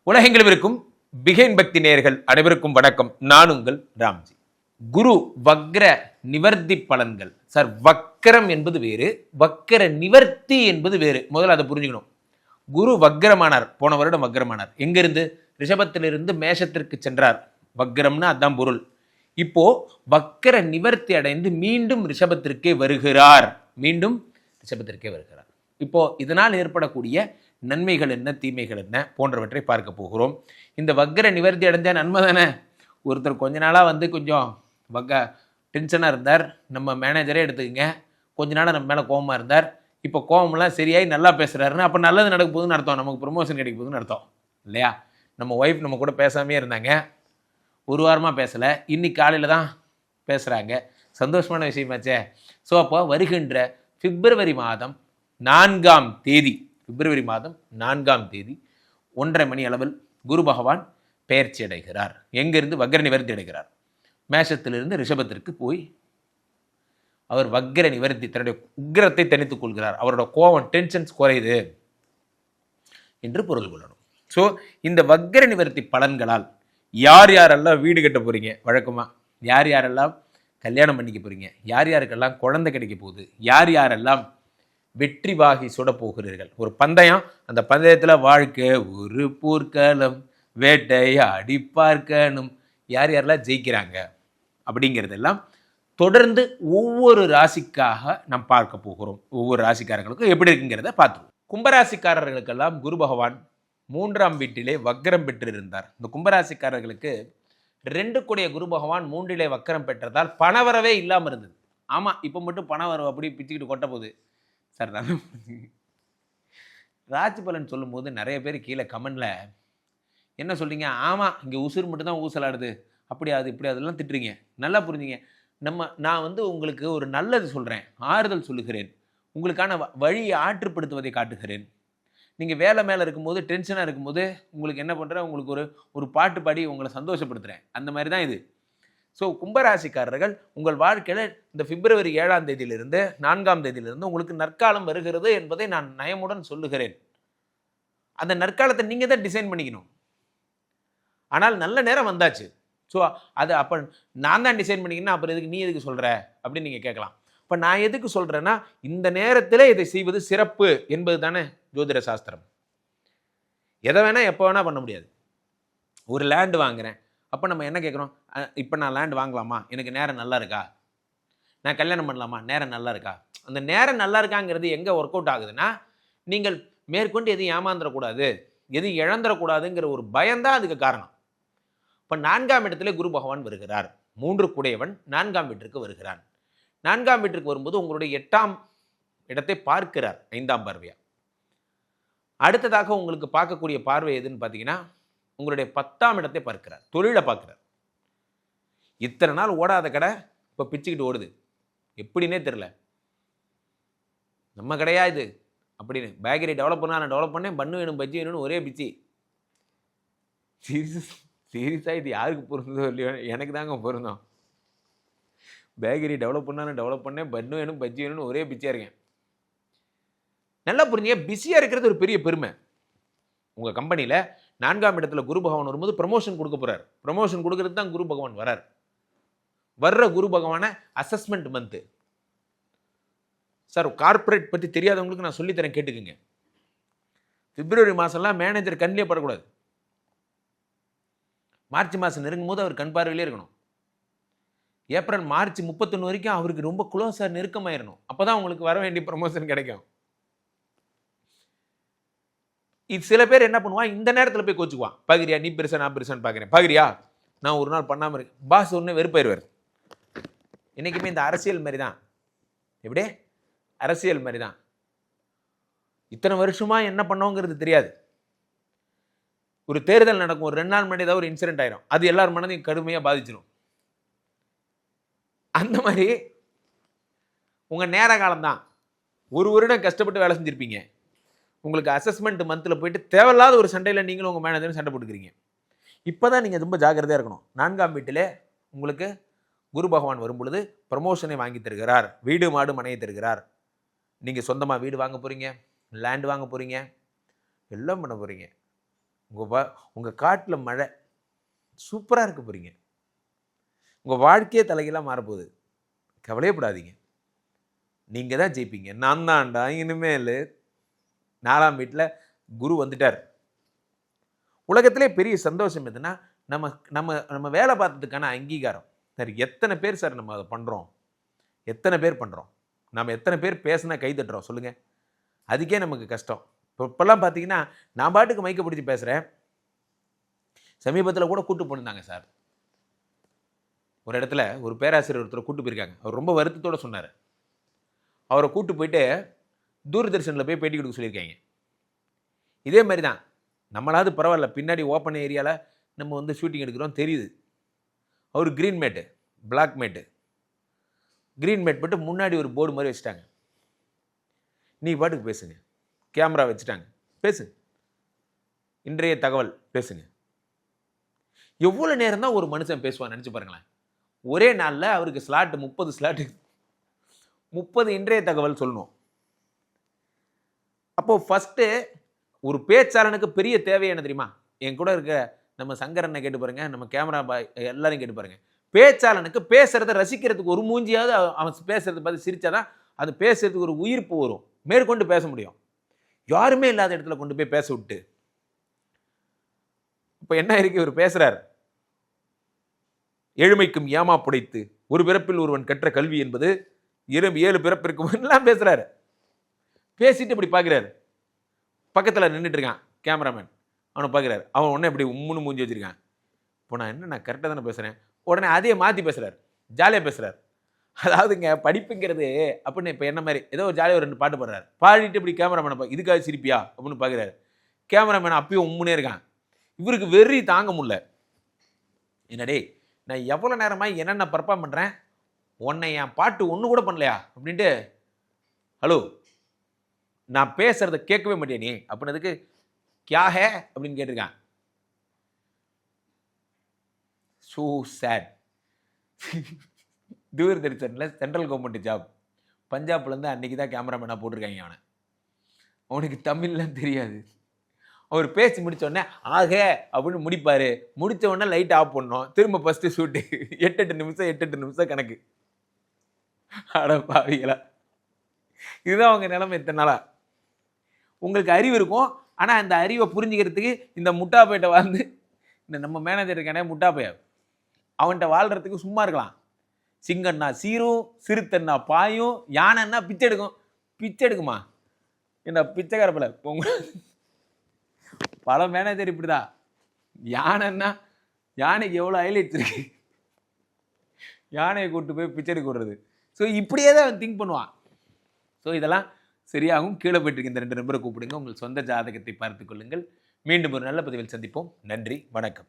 உலகெங்கிலும் இருக்கும் பிகைன் பக்தி நேயர்கள் அனைவருக்கும் வணக்கம். நான் உங்கள் ராம்ஜி. குரு வக்ர நிவர்த்தி பலன்கள். சார், வக்கரம் என்பது வேறு, வக்கர நிவர்த்தி என்பது வேறு. முதல்ல அதை புரிஞ்சுக்கணும். குரு வக்ரமானார், போன வருடம் வக்ரமானார். எங்கிருந்து? ரிஷபத்திலிருந்து மேஷத்திற்கு சென்றார். வக்ரம்னு அதான் பொருள். இப்போ வக்கர நிவர்த்தி அடைந்து மீண்டும் ரிஷபத்திற்கே வருகிறார். இப்போ இதனால் ஏற்படக்கூடிய நன்மைகள் என்ன, தீமைகள் என்ன போன்றவற்றை பார்க்க போகிறோம். இந்த வக்கர நிவர்த்தி அடைஞ்சா நன்மை தானே. ஒருத்தர் கொஞ்ச நாளாக கொஞ்சம் டென்ஷனாக இருந்தார், நம்ம மேனேஜரே எடுத்துக்கங்க. கொஞ்ச நாளாக நம்ம மேலே கோபமாக இருந்தார். இப்போ கோபம்லாம் சரியாகி நல்லா பேசுகிறாருன்னு அப்போ நல்லது நடக்க போகுதுன்னு அர்த்தம், நமக்கு ப்ரொமோஷன் கிடைக்க போகுதுன்னு அர்த்தம் இல்லையா? நம்ம ஒய்ஃப் நம்ம கூட பேசாமே இருந்தாங்க, ஒரு வாரமாக பேசலை, இன்னைக்கு காலையில் தான் பேசுகிறாங்க. சந்தோஷமான விஷயமாச்சே. ஸோ அப்போ வருகின்ற பிப்ரவரி மாதம் 4ஆம் தேதி 1:30 மணி அளவில் குரு பகவான் பெயர்ச்சி அடைகிறார். எங்கிருந்து? வக்ர நிவர்த்தி அடைகிறார். மேஷத்திலிருந்து ரிஷபத்திற்கு போய் அவர் வக்ர நிவர்த்தி, தன்னுடைய உக்கிரத்தை தனித்துக் கொள்கிறார். அவரோட கோபம், டென்ஷன்ஸ் குறையுது என்று பொருள் கொள்ளணும். ஸோ இந்த வக்ர நிவர்த்தி பலன்களால் யார் யாரெல்லாம் வீடு கட்ட போறீங்க, வழக்கமாக யார் யாரெல்லாம் கல்யாணம் பண்ணிக்க போறீங்க, யார் யாருக்கெல்லாம் குழந்தை கிடைக்க போகுது, யார் யாரெல்லாம் வெற்றி வாகி சுட போகிறீர்கள். ஒரு பந்தயம், அந்த பந்தயத்தில் வாழ்க்கை ஒரு போர்க்காலம் வேட்டையாடி பார்க்கணும், யார் யாரெல்லாம் ஜெயிக்கிறாங்க அப்படிங்கிறதெல்லாம் தொடர்ந்து ஒவ்வொரு ராசிக்காக நாம் பார்க்க போகிறோம். ஒவ்வொரு ராசிக்காரர்களுக்கும் எப்படி இருக்குங்கிறத பார்த்துருவோம். கும்பராசிக்காரர்களுக்கெல்லாம் குரு பகவான் 3ஆம் வீட்டிலே வக்ரம் பெற்றிருந்தார். இந்த கும்பராசிக்காரர்களுக்கு 2 கூடிய குரு பகவான் 3லே வக்ரம் பெற்றதால் பணவரவே இல்லாமல் இருந்தது. ஆமாம், இப்போ மட்டும் பணவரவு அப்படி பிச்சுக்கிட்டு கொட்ட போகுது சார். நான் ராசி பலன் சொல்லும்போது நிறைய பேர் கீழே கமெண்டில் என்ன சொல்கிறீங்க, ஆமாம் இங்கே உசுறு மட்டும் தான் ஊசலாடுது, அப்படி அது இப்படி அதெல்லாம் திட்டுறீங்க. நல்லா புரிஞ்சுங்க. நான் உங்களுக்கு ஒரு நல்லது சொல்கிறேன், ஆறுதல் சொல்லுகிறேன், உங்களுக்கான வழியை ஆற்றுப்படுத்துவதை காட்டுகிறேன். நீங்கள் வேலை மேலே இருக்கும்போது, டென்ஷனாக இருக்கும்போது உங்களுக்கு என்ன பண்ணுறேன், உங்களுக்கு ஒரு பாட்டு பாடி உங்களை சந்தோஷப்படுத்துகிறேன். அந்த மாதிரி தான் இது. ஸோ கும்பராசிக்காரர்கள் உங்கள் வாழ்க்கையில் இந்த பிப்ரவரி 7ஆம் தேதியிலிருந்து 4ஆம் தேதியிலிருந்து உங்களுக்கு நற்காலம் வருகிறது என்பதை நான் நயமுடன் சொல்லுகிறேன். அந்த நற்காலத்தை நீங்கள் தான் டிசைன் பண்ணிக்கணும். ஆனால் நல்ல நேரம் வந்தாச்சு. ஸோ அது அப்போ நான் தான் டிசைன் பண்ணிக்கணும், அப்புறம் எதுக்கு நீ எதுக்கு சொல்கிற அப்படின்னு நீங்கள் கேட்கலாம். இப்போ நான் எதுக்கு சொல்கிறேன்னா, இந்த நேரத்தில் இதை செய்வது சிறப்பு என்பது தானே ஜோதிட சாஸ்திரம். எதை வேணால் எப்போ வேணால் பண்ண முடியாது. ஒரு லேண்டு வாங்குகிறேன், அப்போ நம்ம என்ன கேட்குறோம், இப்போ நான் லேண்ட் வாங்கலாமா, எனக்கு நேரம் நல்லா இருக்கா, நான் கல்யாணம் பண்ணலாமா, நேரம் நல்லா இருக்கா. அந்த நேரம் நல்லா இருக்காங்கிறது எங்கே ஒர்க் அவுட் ஆகுதுன்னா, நீங்கள் மேற்கொண்டு எதையும் ஏமாந்துடக்கூடாது, எதையும் இழந்துடக்கூடாதுங்கிற ஒரு பயம்தான் அதுக்கு காரணம். இப்போ 4ஆம் இடத்துல குரு பகவான் வருகிறார். 3 கூடையவன் 4ஆம் வீட்டிற்கு வருகிறான். 4ஆம் வீட்டிற்கு வரும்போது உங்களுடைய 8ஆம் இடத்தை பார்க்கிறார் 5ஆம் பார்வையா. அடுத்ததாக உங்களுக்கு பார்க்கக்கூடிய பார்வை எதுன்னு பார்த்தீங்கன்னா, உங்களுடைய 10ஆம் இடத்தை பார்க்கிறார், தொழிலை பார்க்கிறார். இத்தனை நாள் ஓடாத கடை இப்போ பிச்சுக்கிட்டு ஓடுது, எப்படின்னே தெரில. நம்ம கடையா இது அப்படின்னு பேக்கரி டெவலப் பண்ணால் நான் டெவலப் பண்ணேன், பண்ணு வேணும் பஜ்ஜி வேணும்னு ஒரே பிச்சு. சீரியஸாக இது யாருக்கு பொருந்தோ இல்லையோ, எனக்கு தாங்க பொருந்தோம். பேக்கரி டெவலப் பண்ணேன், பண்ணு வேணும் பஜ்ஜி வேணும்னு ஒரே பிச்சியாக இருக்கேன். நல்லா புரிஞ்சுங்க, பிஸியாக இருக்கிறது ஒரு பெரிய பெருமை. உங்கள் கம்பெனியில் 4ஆம் இடத்துல குரு பகவான் வரும்போது ப்ரமோஷன் கொடுக்க போகிறார். ப்ரமோஷன் கொடுக்கறது தான் குரு பகவான் வர்றார். வர்ற குரு பகவானை அசஸ்மெண்ட் மந்த்து. சார், கார்பரேட் பற்றி தெரியாதவங்களுக்கு நான் சொல்லித்தரேன், கேட்டுக்குங்க. பிப்ரவரி மாதம்லாம் மேனேஜர் கண்ணிலே படக்கூடாது. மார்ச் மாதம் நெருங்கும் போது அவர் கண் பார்வையிலே இருக்கணும். ஏப்ரல் மார்ச் 31 வரைக்கும் அவருக்கு ரொம்ப க்ளோஸாக நெருக்கமாயிடணும். அப்போ தான் உங்களுக்கு வர வேண்டிய ப்ரமோஷன் கிடைக்கும். இது சில பேர் என்ன பண்ணுவான், இந்த நேரத்தில் போய் கோச்சுக்குவான். பாக்குறியா, நீ பெருசா நான் பெருசான்னு பார்க்குறேன், பாக்குறியா நான் ஒரு நாள் பண்ணாமல் இருக்கேன். பாஸ் ஒன்று வெறுப்பாயிருவார். என்றைக்குமே இந்த அரசியல் மாதிரி தான். எப்படி? அரசியல் மாதிரி தான். இத்தனை வருஷமா என்ன பண்ணோங்கிறது தெரியாது. ஒரு தேர்தல் நடக்கும், ஒரு 2 நாள் முன்னாடி ஏதாவது ஒரு இன்சிடென்ட் ஆயிரும், அது எல்லாரும் மனதையும் கடுமையாக பாதிச்சிடும். அந்த மாதிரி உங்கள் நேர காலம்தான். ஒரு வருடம் கஷ்டப்பட்டு வேலை செஞ்சுருப்பீங்க. உங்களுக்கு அசஸ்மெண்ட் மந்தில் போயிட்டு தேவையில்லாத ஒரு சண்டையில் நீங்களும் உங்கள் மேனேஜரும் சண்டை போட்டுக்கிறீங்க. இப்போ தான் நீங்கள் ரொம்ப ஜாக்கிரதையாக இருக்கணும். 4ஆம் வீட்டில் உங்களுக்கு குரு பகவான் வரும் பொழுது ப்ரமோஷனை வாங்கி தருகிறார், வீடு மாடு மனையை தருகிறார். நீங்கள் சொந்தமாக வீடு வாங்க போகிறீங்க, லேண்ட் வாங்க போகிறீங்க, எல்லாம் பண்ண போகிறீங்க. உங்கள் காட்டில் மழை சூப்பராக இருக்க போகிறீங்க. உங்கள் வாழ்க்கையே தலைகீழாக மாறப்போகுது. கவலையப்படாதீங்க. நீங்கள் தான் ஜெயிப்பீங்க. நான் தான்டா இனிமேல் 4ஆம் வீட்டில் குரு வந்துட்டார். உலகத்திலே பெரிய சந்தோஷம் எதுனா நம்ம நம்ம நம்ம வேலை பார்த்ததுக்கான அங்கீகாரம். சார் எத்தனை பேர் சார் நம்ம அதை பண்ணுறோம்? எத்தனை பேர் பண்ணுறோம்? நம்ம எத்தனை பேர் பேசினா கை தட்டுறோம் சொல்லுங்கள்? அதுக்கே நமக்கு கஷ்டம். இப்போல்லாம் பார்த்தீங்கன்னா நான் பாட்டுக்கு மைக்க பிடிச்சி பேசுகிறேன். சமீபத்தில் கூட கூட்டு போயிருந்தாங்க சார். ஒரு இடத்துல ஒரு பேராசிரியர் ஒருத்தர் கூட்டு போயிருக்காங்க. அவர் ரொம்ப வருத்தத்தோடு சொன்னார். அவரை கூட்டு போயிட்டு தூர்தர்ஷனில் போய் பேட்டி கொடுக்க சொல்லியிருக்காங்க. இதே மாதிரி தான் நம்மளாவது பரவாயில்ல, பின்னாடி ஓப்பன் ஏரியாவில் நம்ம வந்து ஷூட்டிங் எடுக்கிறோம் தெரியுது. அவர் க்ரீன் மேட்டு, பிளாக் மேட்டு, க்ரீன் மேட் போட்டு முன்னாடி ஒரு போர்டு மாதிரி வச்சுட்டாங்க. நீ பாட்டுக்கு பேசுங்க. கேமரா வச்சுட்டாங்க, பேசு, இன்றைய தகவல் பேசுங்க. எவ்வளோ நேரம் தான் ஒரு மனுஷன் பேசுவான் நினச்சி பாருங்களேன். ஒரே நாளில் அவருக்கு ஸ்லாட்டு 30 ஸ்லாட்டு, 30 இன்றைய தகவல் சொல்லணும். அப்போது ஃபஸ்ட்டு ஒரு பேச்சாளனுக்கு பெரிய தேவை என்ன தெரியுமா? என் கூட இருக்க நம்ம சங்கரனை கேட்டு பாருங்க, நம்ம கேமரா பாய் எல்லாரையும் கேட்டு பாருங்க. பேச்சாளனுக்கு பேசுறதை ரசிக்கிறதுக்கு ஒரு மூஞ்சியாவது அவன் பேசுறதை பார்த்து சிரிச்சாதான் அது பேசுறதுக்கு ஒரு உயிர்ப்பு வரும், மேற்கொண்டு பேச முடியும். யாருமே இல்லாத இடத்துல கொண்டு போய் பேச விட்டு இப்போ என்ன இருக்கு? இவர் பேசுறார், ஏழ்மைக்கும் ஏமா புடைத்து ஒரு பிறப்பில் ஒருவன் கற்ற கல்வி என்பது 7 பிறப்பிற்கும் எல்லாம் பேசுறாரு. பேசிட்டு இப்படி பார்க்குறாரு. பக்கத்தில் நின்றுட்டு இருக்கான் கேமராமேன், அவனை பார்க்குறாரு. அவன் உடனே இப்படி உம்முன்னு மூஞ்சி வச்சிருக்கான். இப்போ நான் கரெக்டாக தானே பேசுகிறேன். உடனே அதையே மாற்றி பேசுகிறார், ஜாலியாக பேசுகிறார். அதாவதுங்க படிப்புங்கிறது அப்படின்னு இப்போ என்ன மாதிரி ஏதோ ஒரு ஜாலியாக ஒரு 2 பாட்டு பாடுறாரு. பாடிட்டு இப்படி கேமராமேனை இதுக்காக சிரிப்பியா அப்படின்னு பார்க்குறாரு. கேமராமேன் அப்பயும் உம்முனே இருக்கான். இவருக்கு வெறி தாங்க முடியல. என்னடே நான் எவ்வளோ நேரமாக என்னென்ன பர்ஃபார்ம் பண்ணுறேன், உன்னை என் பாட்டு ஒன்று கூட பண்ணலையா அப்படின்ட்டு, ஹலோ நான் பேசுறத கேட்கவே மாட்டேன் நீ அப்படின்னதுக்கு கியா ஹே அப்படின்னு கேட்டிருக்கான். So sad. தூர்தர்ஷனில் சென்ட்ரல் கவர்மெண்ட் ஜாப், பஞ்சாப்லேருந்து அன்றைக்கி தான் கேமராமேனாக போட்டிருக்காங்க. அவனுக்கு தமிழ்லாம் தெரியாது. அவர் பேசி முடித்தோடனே ஆக அப்படின்னு முடிப்பார். முடித்த உடனே லைட் ஆஃப் பண்ணோம், திரும்ப ஃபஸ்ட்டு ஷூட்டு. 8 நிமிஷம் கணக்கு. அட பாவிகளா, இதுதான் அவங்க நிலைமை இத்தனை நாளா. உங்களுக்கு அறிவு இருக்கும், ஆனால் அந்த அறிவை புரிஞ்சுக்கிறதுக்கு இந்த முட்டாப்பையிட்ட வந்து இந்த நம்ம மேனேஜர் இருக்கானே முட்டாப்பையா, அவன்கிட்ட வாழ்கிறதுக்கு சும்மா இருக்கலாம். சிங்கன்னா சீரும், சிறுத்தன்னா பாயும், யானைன்னா பிச்சை எடுக்கும். பிச்சை எடுக்குமா என்ன பிச்சைக்காரப்பில் பொங்க. பல மேனேஜர் இப்படிதான். யானைன்னா யானைக்கு எவ்வளோ ஹைலைட்ஸ் இருக்கு, யானையை கூப்பிட்டு போய் பிச்சை எடுக்க விடுறது. ஸோ இப்படியே தான் அவன் திங்க் பண்ணுவான். ஸோ இதெல்லாம் சரியாகும். கீழே போயிட்டு இந்த 2 நம்பரை கூப்பிடுங்க. உங்கள் சொந்த ஜாதகத்தை பார்த்துக் கொள்ளுங்கள். மீண்டும் ஒரு நல்ல பதிவில் சந்திப்போம். நன்றி, வணக்கம்.